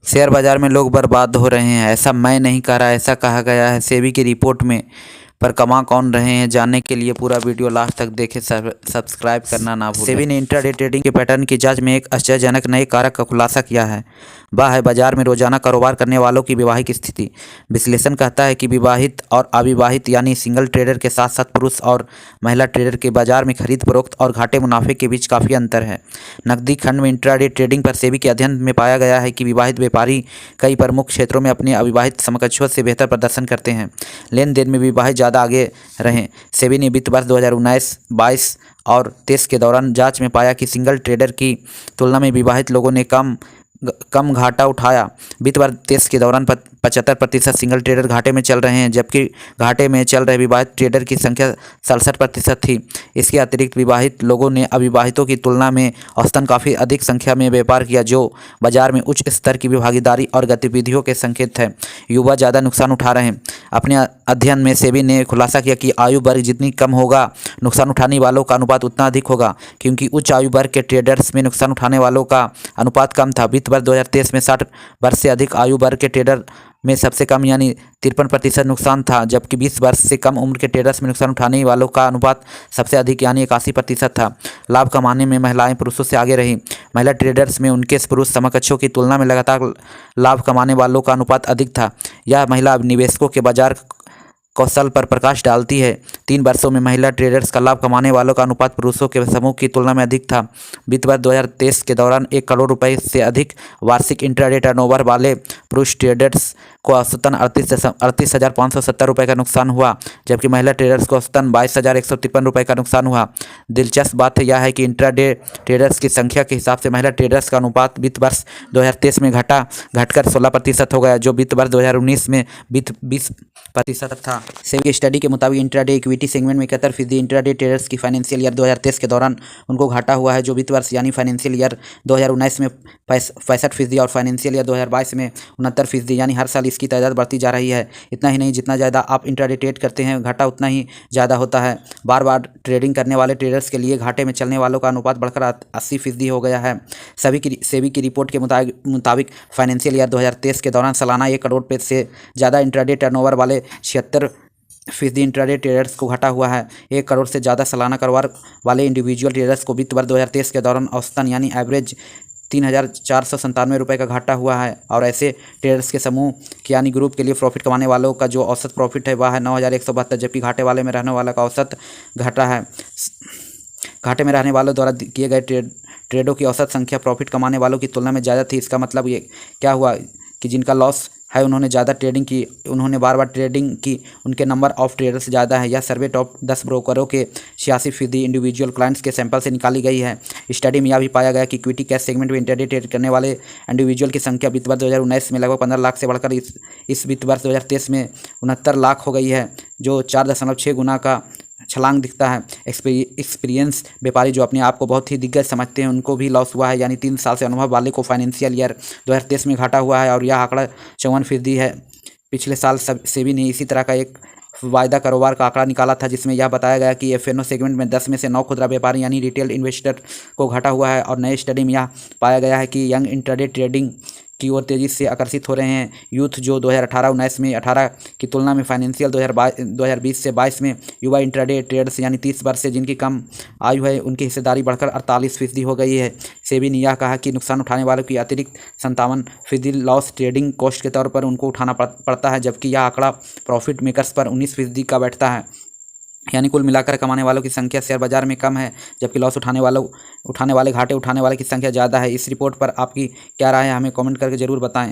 Share बाजार में लोग बर्बाद हो रहे हैं। ऐसा मैं नहीं कह रहा, ऐसा कहा गया है सेबी की रिपोर्ट में। पर कमा कौन रहे हैं, जानने के लिए पूरा वीडियो लास्ट तक देखें। सब्सक्राइब करना ना भूलें। सेबी ने इंट्राडे ट्रेडिंग के पैटर्न की जांच में एक आश्चर्यजनक नए कारक का खुलासा किया है। वह है बाजार में रोजाना कारोबार करने वालों की वैवाहिक स्थिति। विश्लेषण कहता है कि विवाहित और अविवाहित यानी सिंगल ट्रेडर के साथ साथ पुरुष और महिला ट्रेडर के बाजार में खरीद फरोख्त और घाटे मुनाफे के बीच काफ़ी अंतर है। नकदी खंड में इंट्राडे ट्रेडिंग पर सेबी के अध्ययन में पाया गया है कि विवाहित व्यापारी कई प्रमुख क्षेत्रों में अपने अविवाहित समकक्षों से बेहतर प्रदर्शन करते हैं। लेन देन में विवाहित ज़्यादा आगे रहे। सेबी ने वित्त वर्ष 2019, 22 और 23 के दौरान जांच में पाया कि सिंगल ट्रेडर की तुलना में विवाहित लोगों ने कम घाटा उठाया। वित्त वर्ष 23 के दौरान 75% सिंगल ट्रेडर घाटे में चल रहे हैं, जबकि घाटे में चल रहे विवाहित ट्रेडर की संख्या 67% थी। इसके अतिरिक्त विवाहित लोगों ने अविवाहितों की तुलना में औसतन काफ़ी अधिक संख्या में व्यापार किया, जो बाजार में उच्च स्तर की भागीदारी और गतिविधियों के संकेत है। युवा ज़्यादा नुकसान उठा रहे हैं। अपने अध्ययन में सेबी ने खुलासा किया कि आयु वर्ग जितनी कम होगा, नुकसान उठाने वालों का अनुपात उतना अधिक होगा, क्योंकि उच्च आयु वर्ग के ट्रेडर्स में नुकसान उठाने वालों का अनुपात कम था। वित्त वर्ष 2023 में 60 वर्ष से अधिक आयु वर्ग के ट्रेडर में सबसे कम यानी 53% नुकसान था, जबकि 20 वर्ष से कम उम्र के ट्रेडर्स में नुकसान उठाने वालों का अनुपात सबसे अधिक यानी 81% था। लाभ कमाने में महिलाएं पुरुषों से आगे रही। महिला ट्रेडर्स में उनके पुरुष समकक्षों की तुलना में लगातार लाभ कमाने वालों का अनुपात अधिक था। यह महिला निवेशकों के बाजार कौशल पर प्रकाश डालती है। 3 वर्षों में महिला ट्रेडर्स का लाभ कमाने वालों का अनुपात पुरुषों के समूह की तुलना में अधिक था। वित्त वर्ष 2023 के दौरान 1 करोड़ रुपए से अधिक वार्षिक इंट्राडे टर्नओवर वाले पुरुष ट्रेडर्स को औसतन 38,570 रुपये का नुकसान हुआ, जबकि महिला ट्रेडर्स को औसतन 22,153 रुपये का नुकसान हुआ। दिलचस्प बात यह है कि इंट्राडे ट्रेडर्स की संख्या के हिसाब से महिला ट्रेडर्स का अनुपात वित्त वर्ष 2023 में घटकर 16% हो गया, जो वित्त वर्ष 2019 में 20% था। सेबी की स्टडी के मुताबिक इंट्राडे इक्विटी सेगमेंट में 71% इंट्राडे ट्रेडर्स की फाइनेंशियल ईयर 2023 के दौरान उनको घाटा हुआ है, जो वित्त वर्ष यानी फाइनेंशियल ईयर 2019 में 65% और फाइनेंशियल ईयर 2022 में 69%, यानी हर साल इसकी तादाद बढ़ती जा रही है। इतना ही नहीं, जितना ज़्यादा आप इंट्राडे ट्रेड करते हैं, घाटा उतना ही ज़्यादा होता है। बार बार ट्रेडिंग करने वाले ट्रेडर्स के लिए घाटे में चलने वालों का अनुपात बढ़कर 80% हो गया है। सेबी की रिपोर्ट के मुताबिक फाइनेंशियल ईयर 2023 के दौरान सालाना 1 करोड़ से ज़्यादा इंट्राडे टर्नओवर वाले 76% इंट्राडे ट्रेडर्स को घाटा हुआ है। 1 करोड़ से ज़्यादा सालाना कारोबार वाले इंडिविजुअल ट्रेडर्स को वित्त वर्ष 2023 के दौरान औसतन यानी एवरेज 3,497 रुपये का घाटा हुआ है। और ऐसे ट्रेडर्स के समूह यानी ग्रुप के लिए प्रॉफिट कमाने वालों का जो औसत प्रॉफिट है वह है 9,172, जबकि घाटे वाले में रहने वाला का औसत घाटा है। घाटे में रहने वालों द्वारा किए गए ट्रेडों की औसत संख्या प्रॉफिट कमाने वालों की तुलना में ज़्यादा थी। इसका मतलब ये क्या हुआ कि जिनका लॉस है उन्होंने ज़्यादा ट्रेडिंग की, उन्होंने बार बार ट्रेडिंग की, उनके नंबर ऑफ ट्रेडर्स ज़्यादा है। यह सर्वे टॉप 10 ब्रोकरों के 86% इंडिविजुअल क्लाइंट्स के सैंपल से निकाली गई है। स्टडी में यह भी पाया गया कि इक्विटी कैश सेगमेंट में इंट्राडे ट्रेड करने वाले इंडिविजुअल की संख्या वित्त वर्ष 2019 में लगभग 15 लाख से बढ़कर इस वित्त वर्ष 2023 में 69 लाख हो गई है, जो 4.6 गुना का छलांग दिखता है। एक्सपीरियंस व्यापारी जो अपने आप को बहुत ही दिग्गज समझते हैं, उनको भी लॉस हुआ है, यानी 3 साल से अनुभव वाले को फाइनेंशियल ईयर 2023 में घाटा हुआ है, और यह आंकड़ा 54% है। पिछले साल सेबी ने इसी तरह का एक वायदा कारोबार का आंकड़ा निकाला था, जिसमें यह बताया गया कि एफएनओ सेगमेंट में 10 में से 9 खुदरा व्यापारी यानी रिटेल इन्वेस्टर को घाटा हुआ है। और नए स्टडी में यह पाया गया है कि यंग इंट्राडे ट्रेडिंग की ओर तेज़ी से आकर्षित हो रहे हैं। यूथ जो 2018-19 में 18 की तुलना में फाइनेंशियल 2020 से 22 में युवा इंट्राडे ट्रेडर्स यानी 30 वर्ष से जिनकी कम आयु है, उनकी हिस्सेदारी बढ़कर 48% हो गई है। सेबी ने यह कहा कि नुकसान उठाने वालों की अतिरिक्त 57% लॉस ट्रेडिंग कॉस्ट के तौर पर उनको उठाना पड़ता है, जबकि यह आंकड़ा प्रॉफिट मेकर्स पर 19% का बैठता है। यानी कुल मिलाकर कमाने वालों की संख्या शेयर बाजार में कम है, जबकि लॉस उठाने वाले घाटे उठाने वाले की संख्या ज़्यादा है। इस रिपोर्ट पर आपकी क्या राय है, हमें कमेंट करके ज़रूर बताएं।